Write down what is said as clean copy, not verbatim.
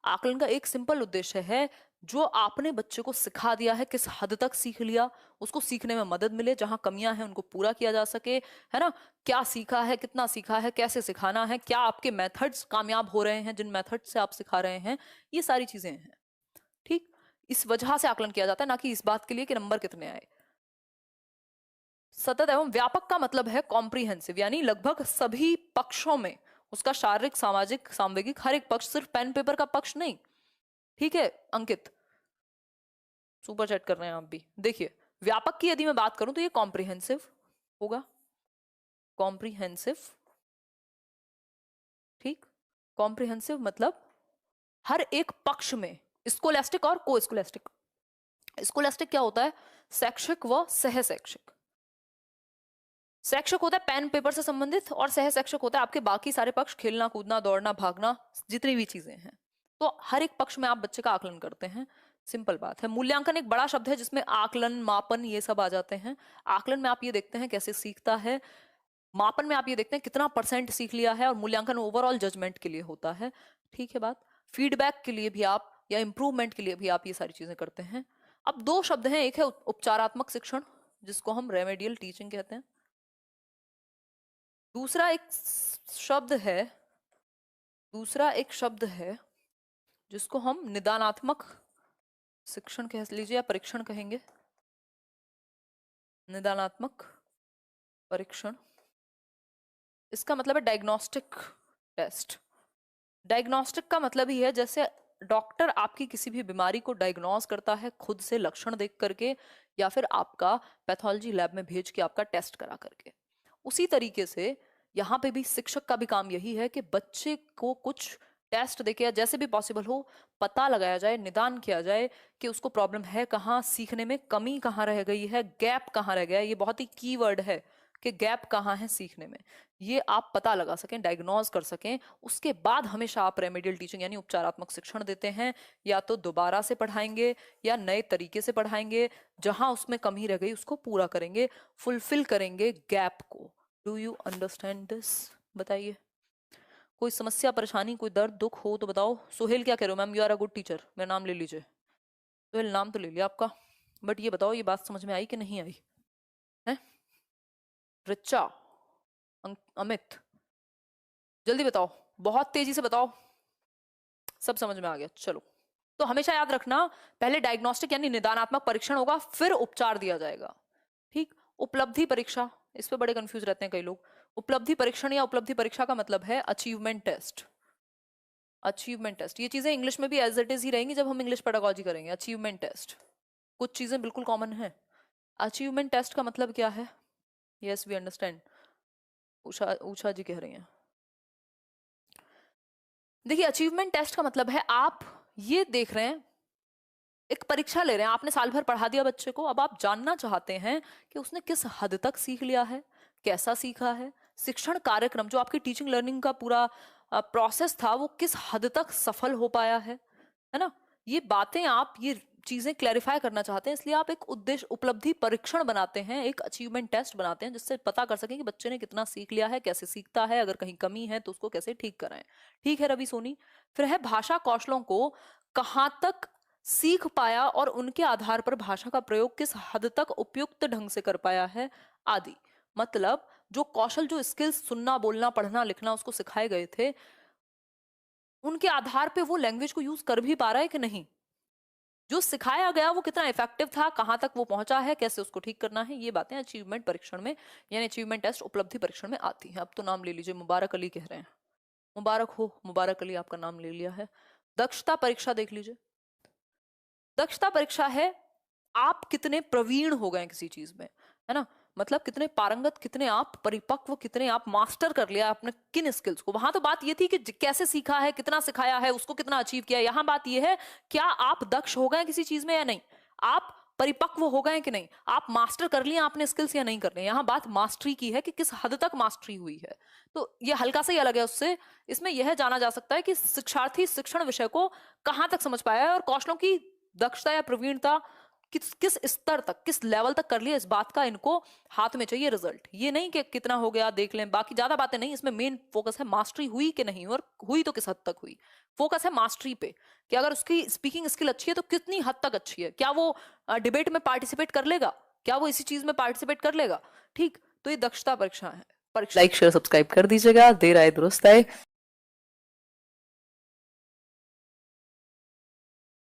आकलन का एक सिंपल उद्देश्य है, जो आपने बच्चे को सिखा दिया है किस हद तक सीख लिया, उसको सीखने में मदद मिले, जहां कमियां हैं उनको पूरा किया जा सके, है ना। क्या सीखा है, कितना सीखा है, कैसे सिखाना है, क्या आपके मेथड्स कामयाब हो रहे हैं जिन मेथड से आप सिखा रहे हैं, ये सारी चीजें हैं। ठीक, इस वजह से आकलन किया जाता है, ना कि इस बात के लिए कि नंबर कितने आए। सतत एवं व्यापक का मतलब है कॉम्प्रिहेंसिव, यानी लगभग सभी पक्षों में उसका शारीरिक, सामाजिक, सांवेगिक हर एक पक्ष, सिर्फ पेन पेपर का पक्ष नहीं। ठीक है अंकित, सुपर चैट कर रहे हैं आप भी। देखिए, व्यापक की यदि मैं बात करूं तो ये कॉम्प्रिहेंसिव होगा, कॉम्प्रिहेंसिव। ठीक, कॉम्प्रिहेंसिव मतलब हर एक पक्ष में, स्कोलैस्टिक और को स्कोलैस्टिक। स्कोलैस्टिक क्या होता है? शैक्षिक व सह शैक्षिक। शैक्षिक होता है पेन पेपर से संबंधित, और सह शैक्षिक होता है आपके बाकी सारे पक्ष, खेलना कूदना, दौड़ना भागना, जितनी भी चीजें हैं। तो हर एक पक्ष में आप बच्चे का आकलन करते हैं, सिंपल बात है। मूल्यांकन एक बड़ा शब्द है जिसमें आकलन, मापन ये सब आ जाते हैं। आकलन में आप ये देखते हैं कैसे सीखता है, मापन में आप ये देखते हैं कितना परसेंट सीख लिया है, और मूल्यांकन ओवरऑल जजमेंट के लिए होता है। ठीक है बात। फीडबैक के लिए भी आप, या इंप्रूवमेंट के लिए भी आप ये सारी चीजें करते हैं। अब दो शब्द हैं, एक है उपचारात्मक शिक्षण जिसको हम रेमेडियल टीचिंग कहते हैं, दूसरा एक शब्द है जिसको हम निदानात्मक शिक्षण कह लीजिए या परीक्षण कहेंगे। निदानात्मक परीक्षण, इसका मतलब है डायग्नोस्टिक टेस्ट। डायग्नोस्टिक का मतलब ही है जैसे डॉक्टर आपकी किसी भी बीमारी को डायग्नोज करता है खुद से लक्षण देख करके, या फिर आपका पैथोलॉजी लैब में भेज के आपका टेस्ट करा करके, उसी तरीके से यहाँ पे भी शिक्षक का भी काम यही है कि बच्चे को कुछ टेस्ट देके या जैसे भी पॉसिबल हो पता लगाया जाए, निदान किया जाए कि उसको प्रॉब्लम है कहाँ, सीखने में कमी कहाँ रह गई है, गैप कहाँ रह गया है। ये बहुत ही कीवर्ड है कि गैप कहाँ है सीखने में, ये आप पता लगा सकें, डायग्नोज कर सकें। उसके बाद हमेशा आप रेमेडियल टीचिंग यानी उपचारात्मक शिक्षण देते हैं, या तो दोबारा से पढ़ाएंगे या नए तरीके से पढ़ाएंगे, जहां उसमें कमी रह गई उसको पूरा करेंगे, फुलफिल करेंगे गैप को। Do you understand this? बताइए, कोई समस्या, परेशानी, कोई दर्द, दुख हो तो बताओ। सोहेल क्या कह रहे हो? Ma'am you are a good teacher, मेरा नाम ले लीजिए। सोहेल नाम तो ले लिया आपका, बट ये बताओ ये बात समझ में आई कि नहीं आई है? रिचा, अमित, जल्दी बताओ, बहुत तेजी से बताओ। सब समझ में आ गया, चलो। तो हमेशा याद रखना, पहले डायग्नोस्टिक यानी निदानात्मक परीक्षण होगा, फिर उपचार दिया जाएगा। ठीक। उपलब्धि परीक्षा, इस पे बड़े कंफ्यूज रहते हैं कई लोग। उपलब्धि परीक्षण या उपलब्धि परीक्षा का मतलब है अचीवमेंट टेस्ट। अचीवमेंट टेस्ट, ये चीजें इंग्लिश में भी एज इट इज ही रहेंगी जब हम इंग्लिश पेडागोजी करेंगे। अचीवमेंट टेस्ट, कुछ चीजें बिल्कुल कॉमन है। अचीवमेंट टेस्ट का मतलब क्या है? Yes we understand, Usha Usha जी कह रही हैं। देखिए, अचीवमेंट टेस्ट का मतलब है आप ये देख रहे हैं, एक परीक्षा ले रहे हैं, आपने साल भर पढ़ा दिया बच्चे को, अब आप जानना चाहते हैं कि उसने किस हद तक सीख लिया है, कैसा सीखा है, शिक्षण कार्यक्रम जो आपकी टीचिंग लर्निंग का पूरा प्रोसेस था वो किस हद तक सफल हो पाया है ना। ये बातें आप, ये चीजें क्लैरिफाई करना चाहते हैं, इसलिए आप एक उद्देश्य उपलब्धि परीक्षण बनाते हैं, एक अचीवमेंट टेस्ट बनाते हैं, जिससे पता कर सकें कि बच्चे ने कितना सीख लिया है, कैसे सीखता है, अगर कहीं कमी है तो उसको कैसे ठीक कराएं। ठीक है रवि सोनी। फिर है भाषा कौशलों को कहाँ तक सीख पाया और उनके आधार पर भाषा का प्रयोग किस हद तक उपयुक्त ढंग से कर पाया है आदि। मतलब जो कौशल, जो स्किल्स, सुनना, बोलना, पढ़ना, लिखना उसको सिखाए गए थे, उनके आधार पे वो लैंग्वेज को यूज कर भी पा रहा है कि नहीं, जो सिखाया गया वो कितना इफेक्टिव था, कहां तक वो पहुंचा है, कैसे उसको ठीक करना है, ये बातें अचीवमेंट परीक्षण में यानी अचीवमेंट टेस्ट, उपलब्धि परीक्षण में आती हैं। अब तो नाम ले लीजिए, मुबारक अली कह रहे हैं। मुबारक हो, मुबारक अली आपका नाम ले लिया है। दक्षता परीक्षा देख लीजिए। दक्षता परीक्षा है आप कितने प्रवीण हो गए किसी चीज में, है ना। मतलब कितने पारंगत, कितने आप परिपक्व, कितने आप मास्टर कर लिया आपने किन स्किल्स को। वहां तो बात ये थी कि कैसे सीखा है, कितना सिखाया है, उसको कितना अचीव किया है। यहाँ बात ये है क्या आप दक्ष हो गए किसी चीज में या नहीं, आप परिपक्व हो गए कि नहीं, आप मास्टर कर लिया आपने स्किल्स या नहीं कर लिया। यहाँ बात मास्टरी की है कि किस हद तक मास्टरी हुई है। तो ये हल्का सा ही अलग है उससे। इसमें यह जाना जा सकता है कि शिक्षार्थी शिक्षण विषय को कहाँ तक समझ पाया है और कौशलों की दक्षता या प्रवीणता किस स्तर तक, किस लेवल तक कर लिया, इस बात का इनको हाथ में चाहिए रिजल्ट। ये नहीं कि कितना हो गया देख लें, बाकी ज्यादा बातें नहीं, इसमें मेन फोकस है मास्टरी हुई कि नहीं, और हुई तो किस हद तक हुई। फोकस है मास्टरी पे, कि अगर उसकी स्पीकिंग स्किल अच्छी है तो कितनी हद तक अच्छी है, क्या वो डिबेट में पार्टिसिपेट कर लेगा, क्या वो इसी चीज में पार्टिसिपेट कर लेगा। ठीक, तो ये दक्षता परीक्षा है। परीक्षा लाइक शेयर सब्सक्राइब कर दीजिएगा, देर आए दुरुस्त आए।